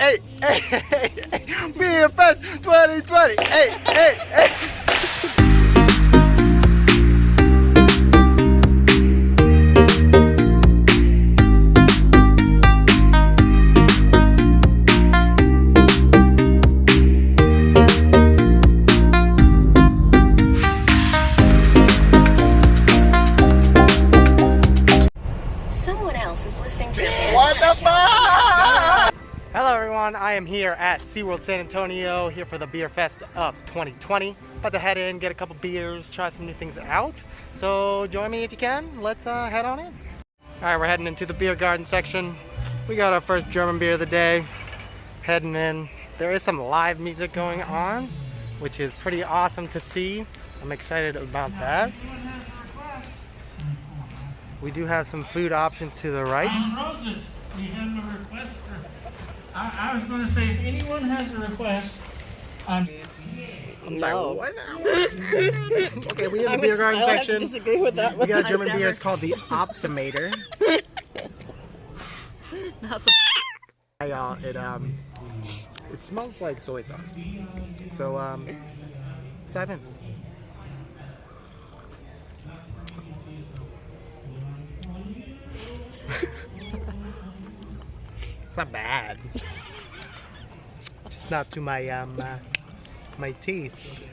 hey, hey, hey, Bier Fest 2020, hey, hey, hey. What the fuck? Hello everyone, I am here at SeaWorld San Antonio, here for the Bier Fest of 2020. About to head in, get a couple beers, try some new things out. So join me if you can, let's head on in. Alright, we're heading into the beer garden section. We got our first German beer of the day. Heading in. There is some live music going on, which is pretty awesome to see. I'm excited about that. We do have some food options to the right. Rosen, we have a request for, I was going to say, if anyone has a request, I'm sorry, what now? Okay, we're in the beer garden section. I disagree with that. We got a German beer, it's called the Optimator. Not the Hey y'all, it smells like soy sauce. So, let's dive in. It's not bad. It's not to my my teeth.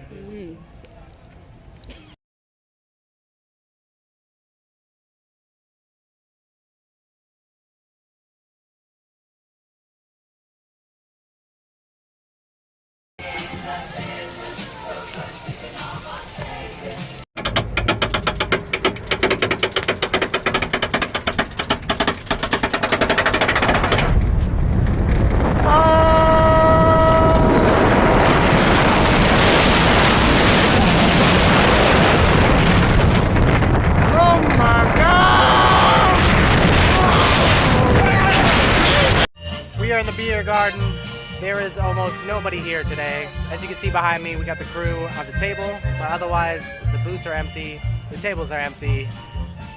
We are in the beer garden. There is almost nobody here today. As you can see behind me, we got the crew on the table, but otherwise the booths are empty, the tables are empty.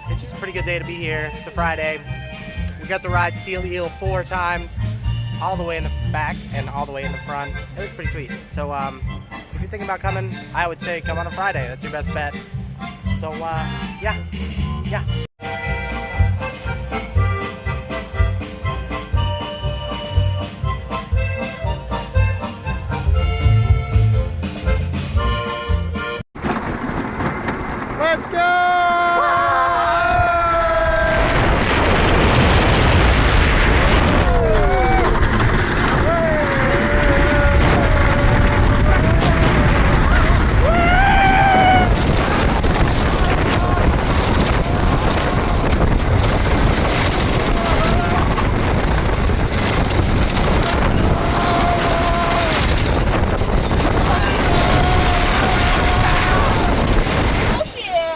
It's just a pretty good day to be here. It's a Friday. We got to ride Steel Eel 4 times, all the way in the back and all the way in the front. It was pretty sweet. So if you're thinking about coming, I would say come on a Friday. That's your best bet. So yeah. Let's go!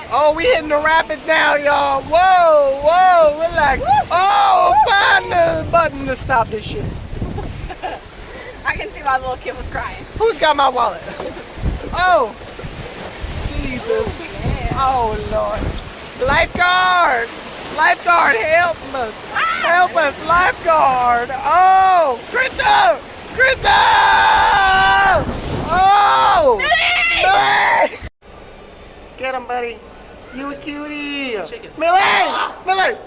Oh, we hitting the rapids now, y'all. Whoa, whoa, relax. Oh, find the button to stop this shit. I can see my little kid was crying. Who's got my wallet? Oh, Jesus. Oh, Lord. Lifeguard. Lifeguard, help us. Help us, lifeguard. Oh, Krista. Krista. Oh. Millie. Get him, buddy. You a cutie! Millie! Millie!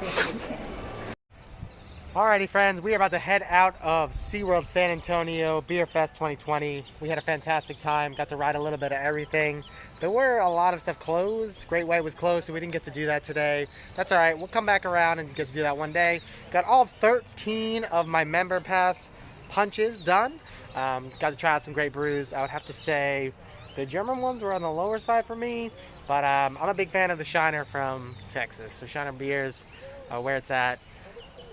Alrighty friends, we are about to head out of SeaWorld San Antonio Bier Fest 2020. We had a fantastic time, got to ride a little bit of everything. There were a lot of stuff closed. Great White was closed, so we didn't get to do that today. That's alright, we'll come back around and get to do that one day. Got all 13 of my member pass punches done. Got to try out some great brews. I would have to say the German ones were on the lower side for me. But I'm a big fan of the Shiner from Texas. So Shiner Beers, where it's at.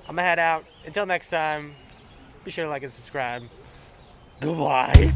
I'm gonna head out. Until next time, be sure to like and subscribe. Goodbye.